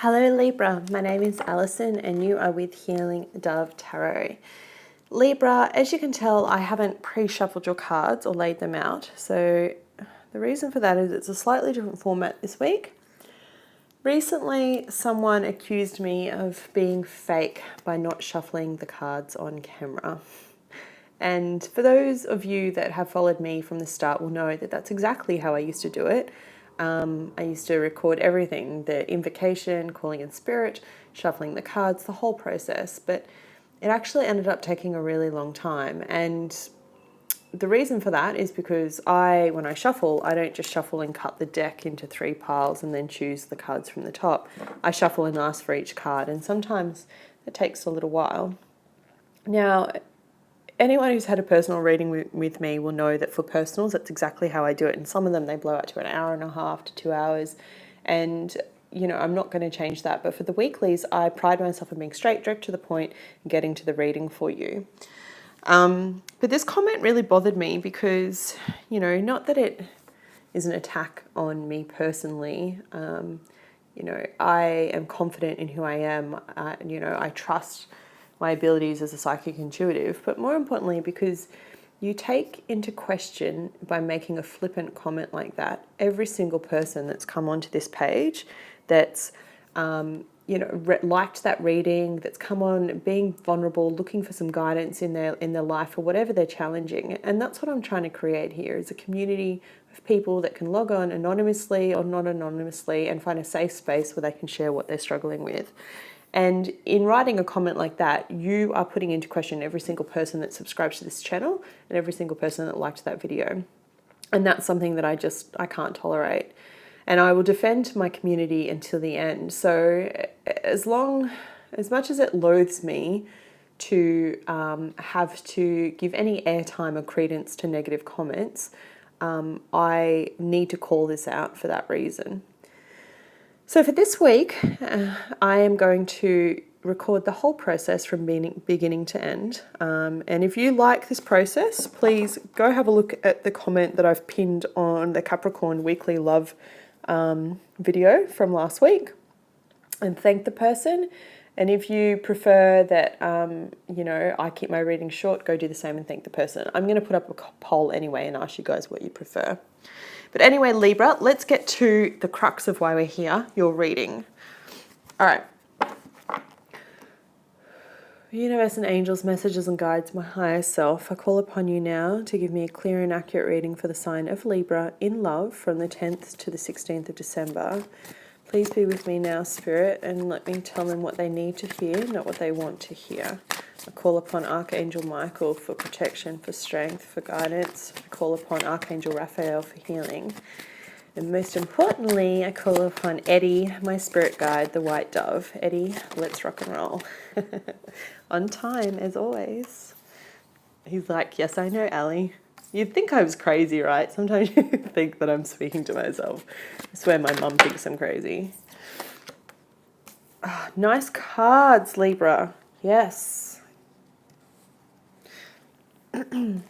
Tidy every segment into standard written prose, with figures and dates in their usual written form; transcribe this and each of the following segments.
Hello Libra, my name is Alison and you are with Healing Dove Tarot. Libra, as you can tell, I haven't pre-shuffled your cards or laid them out. So the reason for that is it's a slightly different format this week. Recently, someone accused me of being fake by not shuffling the cards on camera. And for those of you that have followed me from the start will know that that's exactly how I used to do it. I used to record everything, the invocation, calling in spirit, shuffling the cards, the whole process. But it actually ended up taking a really long time. And the reason for that is because when I shuffle, I don't just shuffle and cut the deck into 3 piles and then choose the cards from the top. I shuffle and ask for each card, and sometimes it takes a little while. Now, anyone who's had a personal reading with me will know that for personals, that's exactly how I do it. And some of them, they blow out to an hour and a half to 2 hours. And, you know, I'm not going to change that. But for the weeklies, I pride myself on being straight, direct to the point, and getting to the reading for you. But this comment really bothered me because, you know, not that it is an attack on me personally. You know, I am confident in who I am. You know, I trust my abilities as a psychic intuitive, but more importantly because you take into question, by making a flippant comment like that, every single person that's come onto this page that's you know, liked that reading, that's come on being vulnerable, looking for some guidance in their life or whatever they're challenging. And that's what I'm trying to create here, is a community of people that can log on anonymously or not anonymously and find a safe space where they can share what they're struggling with. And in writing a comment like that, you are putting into question every single person that subscribes to this channel and every single person that liked that video. And that's something that I can't tolerate. And I will defend my community until the end. So as much as it loathes me to have to give any airtime or credence to negative comments, I need to call this out for that reason. So for this week, I am going to record the whole process from beginning to end. And if you like this process, please go have a look at the comment that I've pinned on the Capricorn Weekly Love video from last week and thank the person. And if you prefer that, you know, I keep my reading short, go do the same and thank the person. I'm going to put up a poll anyway and ask you guys what you prefer. But anyway, Libra, let's get to the crux of why we're here, your reading. All right. Universe and angels, messages and guides, my higher self, I call upon you now to give me a clear and accurate reading for the sign of Libra in love from the 10th to the 16th of December. Please be with me now, Spirit, and let me tell them what they need to hear, not what they want to hear. I call upon Archangel Michael for protection, for strength, for guidance. I call upon Archangel Raphael for healing. And most importantly, I call upon Eddie, my spirit guide, the white dove. Eddie, let's rock and roll. On time, as always. He's like, yes, I know, Ali. You'd think I was crazy, right? Sometimes you think that I'm speaking to myself. I swear my mum thinks I'm crazy. Oh, nice cards, Libra. Yes. 2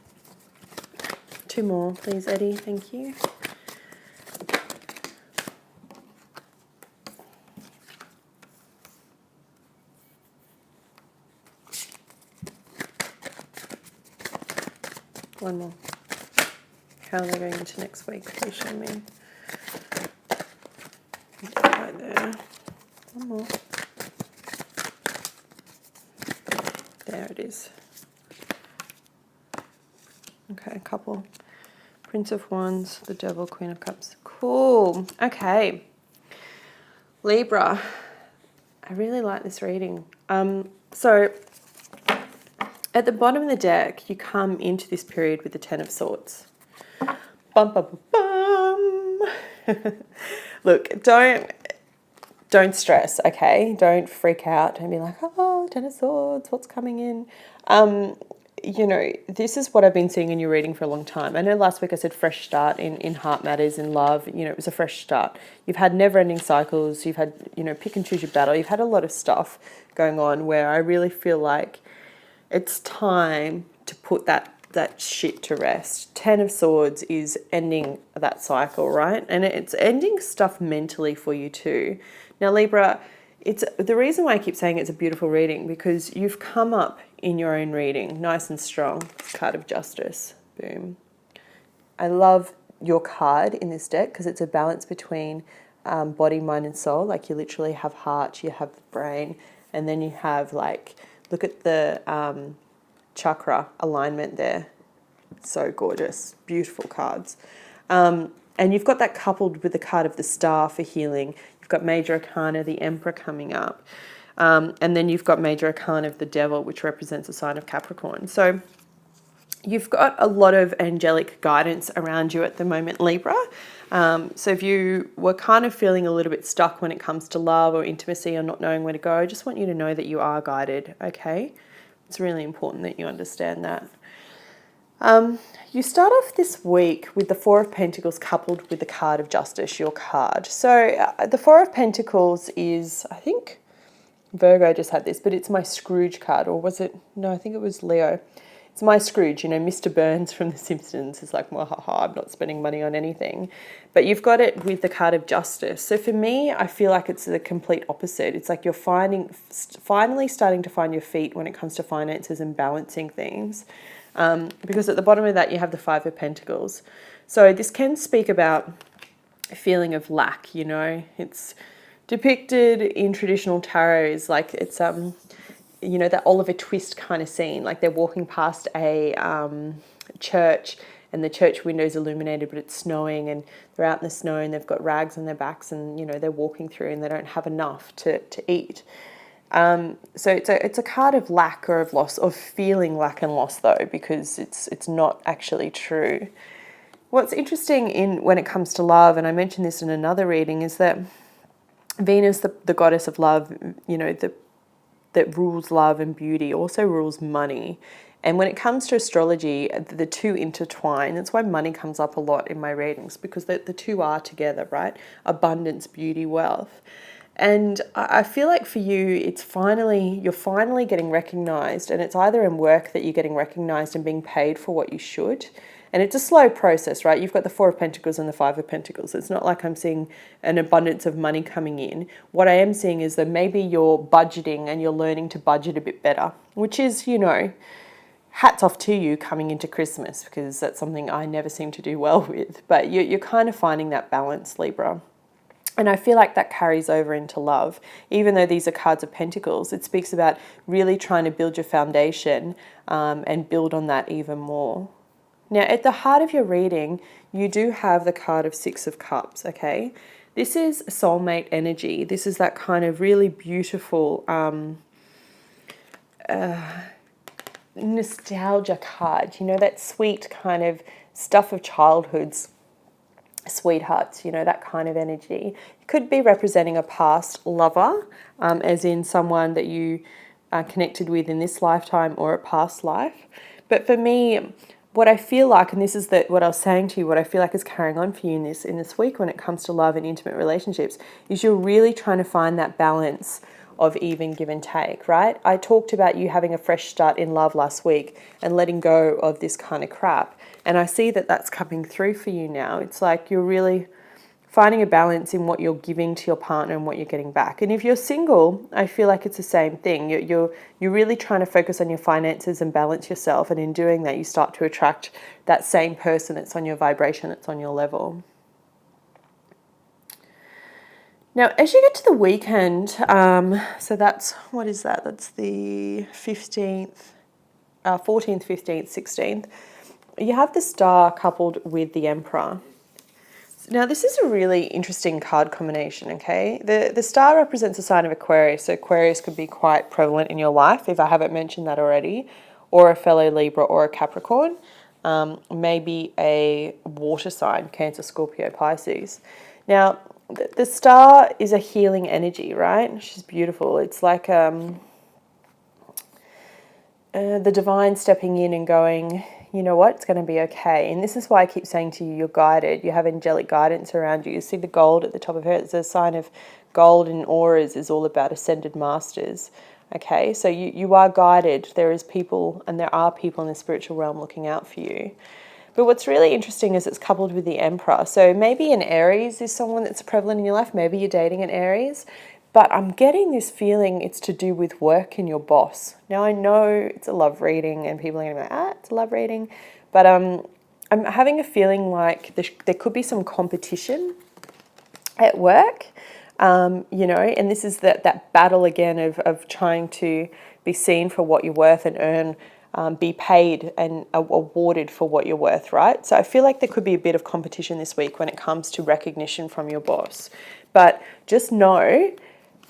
more, please, Eddie. Thank you. One more. How are they going into next week? Please show me. Right there. One more. There it is. Okay, a couple. Prince of Wands, the Devil, Queen of Cups. Cool. Okay. Libra. I really like this reading. So at the bottom of the deck, you come into this period with the 10 of Swords. Bum, bum, bum, bum. Look, don't stress, okay? Don't freak out. Don't be like, oh, 10 of Swords, what's coming in? You know, this is what I've been seeing in your reading for a long time. I know last week I said fresh start in heart matters, in love. You know, it was a fresh start. You've had never-ending cycles. You've had, you know, pick and choose your battle. You've had a lot of stuff going on where I really feel like it's time to put that shit to rest. 10 of Swords is ending that cycle, right? And it's ending stuff mentally for you too. Now, Libra, It's the reason why I keep saying it's a beautiful reading, because you've come up in your own reading nice and strong. Card of Justice. Boom. I love your card in this deck because it's a balance between body, mind and soul. Like you literally have heart, you have the brain, and then you have like, look at the chakra alignment there. So gorgeous. Beautiful cards. And you've got that coupled with the card of the Star for healing. You've got Major Arcana, the Emperor coming up. And then you've got Major Arcana of the Devil, which represents a sign of Capricorn. So you've got a lot of angelic guidance around you at the moment, Libra. So if you were kind of feeling a little bit stuck when it comes to love or intimacy or not knowing where to go, I just want you to know that you are guided, okay? It's really important that you understand that. You start off this week with the Four of Pentacles coupled with the card of Justice, your card. So the Four of Pentacles is, I think Virgo just had this, but it's my Scrooge card, or was it? No, I think it was Leo. It's my Scrooge, you know, Mr. Burns from The Simpsons is like, well, haha, I'm not spending money on anything. But you've got it with the card of Justice. So for me, I feel like it's the complete opposite. It's like you're finally starting to find your feet when it comes to finances and balancing things. Because at the bottom of that, you have the Five of Pentacles. So this can speak about a feeling of lack, you know. It's depicted in traditional tarot as like it's you know, that Oliver Twist kind of scene, like they're walking past a church and the church window's illuminated, but it's snowing and they're out in the snow and they've got rags on their backs and, you know, they're walking through and they don't have enough to eat. So it's a card of lack or of loss, of feeling lack and loss though, because it's not actually true. What's interesting when it comes to love, and I mentioned this in another reading, is that Venus, the goddess of love, you know, that rules love and beauty, also rules money. And when it comes to astrology, the two intertwine. That's why money comes up a lot in my readings, because the two are together, right? Abundance, beauty, wealth. And I feel like for you, you're finally getting recognized, and it's either in work that you're getting recognized and being paid for what you should. And it's a slow process, right? You've got the Four of Pentacles and the Five of Pentacles. It's not like I'm seeing an abundance of money coming in. What I am seeing is that maybe you're budgeting and you're learning to budget a bit better, which is, you know, hats off to you coming into Christmas, because that's something I never seem to do well with. But you're kind of finding that balance, Libra. And I feel like that carries over into love. Even though these are cards of pentacles, it speaks about really trying to build your foundation and build on that even more. Now, at the heart of your reading, you do have the card of Six of Cups, okay? This is soulmate energy. This is that kind of really beautiful nostalgia card. You know, that sweet kind of stuff of childhood's sweethearts, you know, that kind of energy. It could be representing a past lover, as in someone that you are connected with in this lifetime or a past life. But for me, what I feel like, and this is what I was saying to you, what I feel like is carrying on for you in this week when it comes to love and intimate relationships, is you're really trying to find that balance of even give and take, right? I talked about you having a fresh start in love last week and letting go of this kind of crap. And I see that that's coming through for you now. It's like you're really finding a balance in what you're giving to your partner and what you're getting back. And if you're single, I feel like it's the same thing. You're really trying to focus on your finances and balance yourself. And in doing that, you start to attract that same person that's on your vibration, that's on your level. Now, as you get to the weekend, so that's, what is that? That's the 14th, 15th, 16th. You have the Star coupled with the Emperor. Now, this is a really interesting card combination, okay? The Star represents a sign of Aquarius, so Aquarius could be quite prevalent in your life, if I haven't mentioned that already, or a fellow Libra or a Capricorn, maybe a water sign, Cancer, Scorpio, Pisces. Now, the Star is a healing energy, right? She's beautiful. It's like the divine stepping in and going, you know what, it's going to be okay. And this is why I keep saying to you, you're guided. You have angelic guidance around you. You see the gold at the top of her. It's a sign of gold in auras is all about ascended masters. Okay, so you are guided. There are people in the spiritual realm looking out for you. But what's really interesting is it's coupled with the Emperor. So maybe an Aries is someone that's prevalent in your life. Maybe you're dating an Aries. But I'm getting this feeling it's to do with work and your boss. Now, I know it's a love reading and people are going to be like, it's a love reading. But I'm having a feeling like there could be some competition at work, you know, and this is that battle again of trying to be seen for what you're worth and earn, be paid and awarded for what you're worth, right? So I feel like there could be a bit of competition this week when it comes to recognition from your boss. But just know,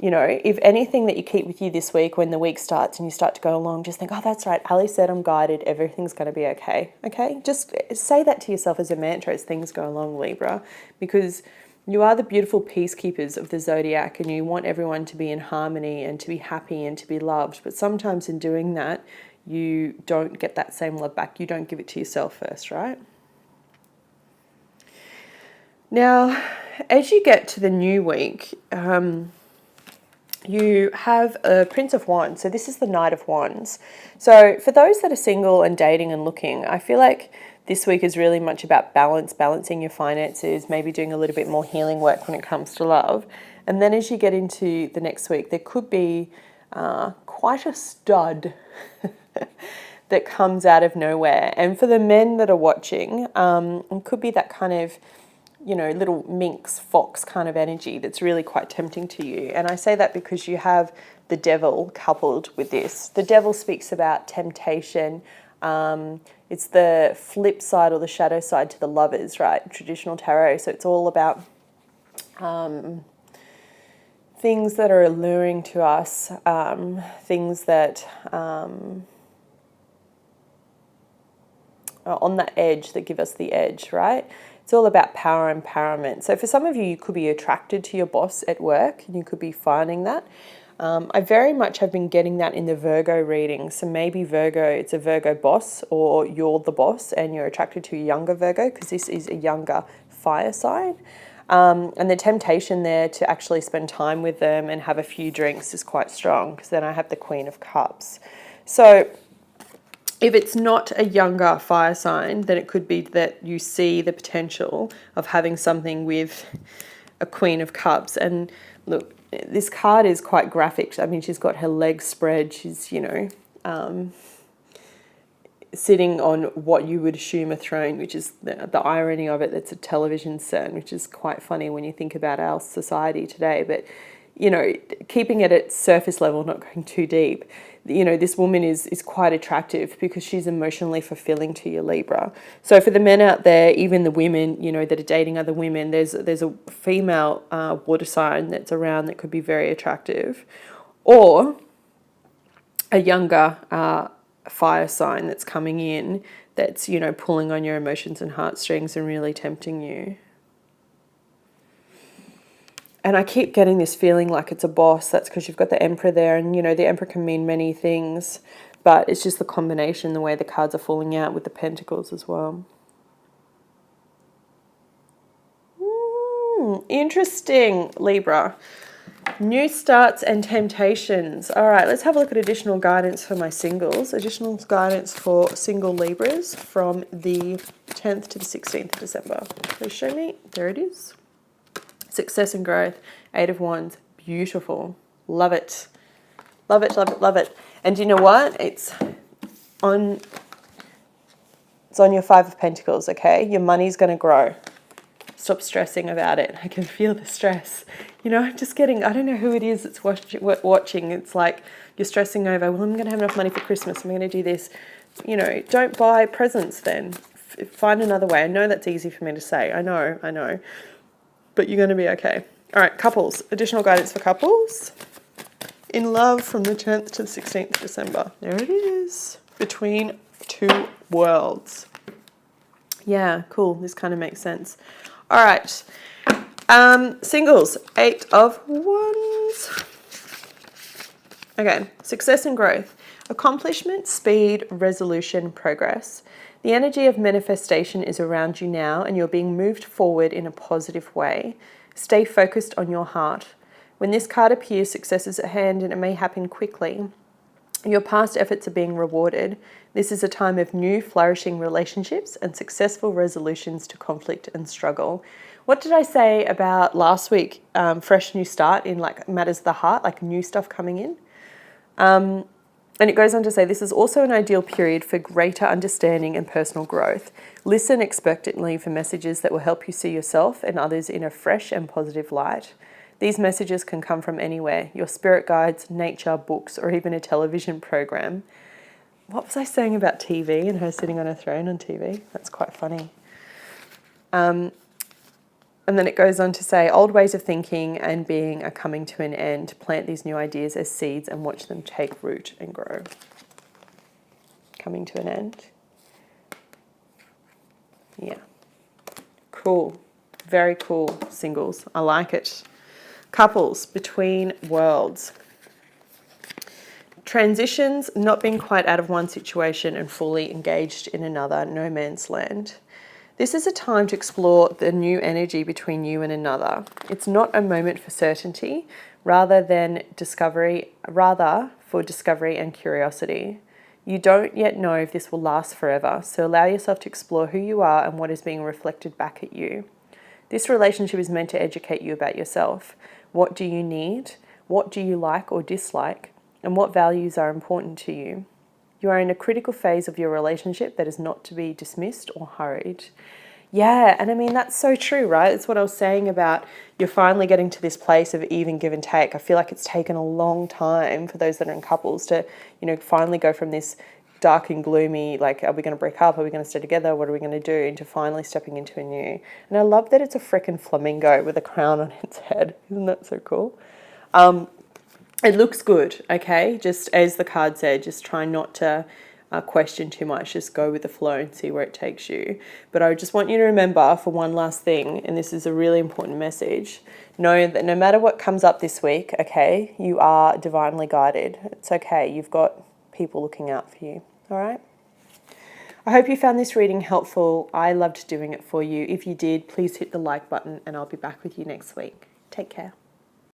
you know, if anything that you keep with you this week, when the week starts and you start to go along, just think, oh, that's right, Ali said I'm guided, everything's going to be okay, okay? Just say that to yourself as a mantra as things go along, Libra, because you are the beautiful peacekeepers of the zodiac and you want everyone to be in harmony and to be happy and to be loved. But sometimes in doing that, you don't get that same love back. You don't give it to yourself first, right? Now, as you get to the new week, you have a Prince of Wands. So this is the Knight of Wands. So for those that are single and dating and looking, I feel like this week is really much about balance, balancing your finances, maybe doing a little bit more healing work when it comes to love. And then as you get into the next week, there could be quite a stud that comes out of nowhere. And for the men that are watching, it could be that kind of, you know, little minx, fox kind of energy that's really quite tempting to you. And I say that because you have the devil coupled with this. The devil speaks about temptation. It's the flip side or the shadow side to the lovers, right? Traditional tarot. So it's all about things that are alluring to us, things that are on the edge, that give us the edge, right? It's all about power empowerment. So for some of you, you could be attracted to your boss at work and you could be finding that. I very much have been getting that in the Virgo reading. So maybe Virgo, it's a Virgo boss, or you're the boss and you're attracted to a younger Virgo, because this is a younger fire sign. And the temptation there to actually spend time with them and have a few drinks is quite strong, because then I have the Queen of Cups. So if it's not a younger fire sign, then it could be that you see the potential of having something with a Queen of Cups. And look, this card is quite graphic. I mean, she's got her legs spread. She's, you know, sitting on what you would assume a throne, which is the irony of it. That's a television set, which is quite funny when you think about our society today. But, you know, keeping it at surface level, not going too deep, you know, this woman is quite attractive because she's emotionally fulfilling to your Libra. So for the men out there, even the women, you know, that are dating other women, there's a female water sign that's around that could be very attractive, or a younger fire sign that's coming in that's, you know, pulling on your emotions and heartstrings and really tempting you. And I keep getting this feeling like it's a boss. That's because you've got the Emperor there. And, you know, the Emperor can mean many things. But it's just the combination, the way the cards are falling out with the Pentacles as well. Interesting, Libra. New starts and temptations. All right, let's have a look at additional guidance for my singles. Additional guidance for single Libras from the 10th to the 16th of December. Please show me. There it is. Success and growth, 8 of Wands, beautiful, love it, love it, love it, love it. And you know what? It's on your 5 of Pentacles. Okay, your money's going to grow. Stop stressing about it. I can feel the stress. You know, just getting. I don't know who it is that's watching. It's like you're stressing over. Well, I'm going to have enough money for Christmas. I'm going to do this. You know, don't buy presents then. Find another way. I know that's easy for me to say. I know. But you're going to be okay. All right, couples. Additional guidance for couples. In love from the 10th to the 16th of December. There it is. Between two worlds. Yeah, cool. This kind of makes sense. All right. Singles. 8 of Wands. Okay. Success and growth. Accomplishment, speed, resolution, progress. The energy of manifestation is around you now and you're being moved forward in a positive way. Stay focused on your heart. When this card appears, success is at hand and it may happen quickly. Your past efforts are being rewarded. This is a time of new, flourishing relationships and successful resolutions to conflict and struggle. What did I say about last week? Fresh new start in like matters of the heart, like new stuff coming in. And it goes on to say, this is also an ideal period for greater understanding and personal growth. Listen expectantly for messages that will help you see yourself and others in a fresh and positive light. These messages can come from anywhere, your spirit guides, nature, books, or even a television program. What was I saying about TV and her sitting on a throne on TV? That's quite funny. And then it goes on to say, old ways of thinking and being are coming to an end. Plant these new ideas as seeds and watch them take root and grow. Coming to an end. Yeah. Cool. Very cool, singles. I like it. Couples, between worlds. Transitions, not being quite out of one situation and fully engaged in another, no man's land. This is a time to explore the new energy between you and another. It's not a moment for certainty, rather for discovery and curiosity. You don't yet know if this will last forever, so allow yourself to explore who you are and what is being reflected back at you. This relationship is meant to educate you about yourself. What do you need? What do you like or dislike? And what values are important to you? You are in a critical phase of your relationship that is not to be dismissed or hurried. Yeah, and I mean, that's so true, right? It's what I was saying about you're finally getting to this place of even give and take. I feel like it's taken a long time for those that are in couples to, finally go from this dark and gloomy, like, are we going to break up? Are we going to stay together? What are we going to do? Into finally stepping into a new. And I love that it's a freaking flamingo with a crown on its head. Isn't that so cool? It looks good, okay? Just as the card said, just try not to question too much. Just go with the flow and see where it takes you. But I just want you to remember for one last thing, and this is a really important message, know that no matter what comes up this week, okay, you are divinely guided. It's okay. You've got people looking out for you, all right? I hope you found this reading helpful. I loved doing it for you. If you did, please hit the like button and I'll be back with you next week. Take care.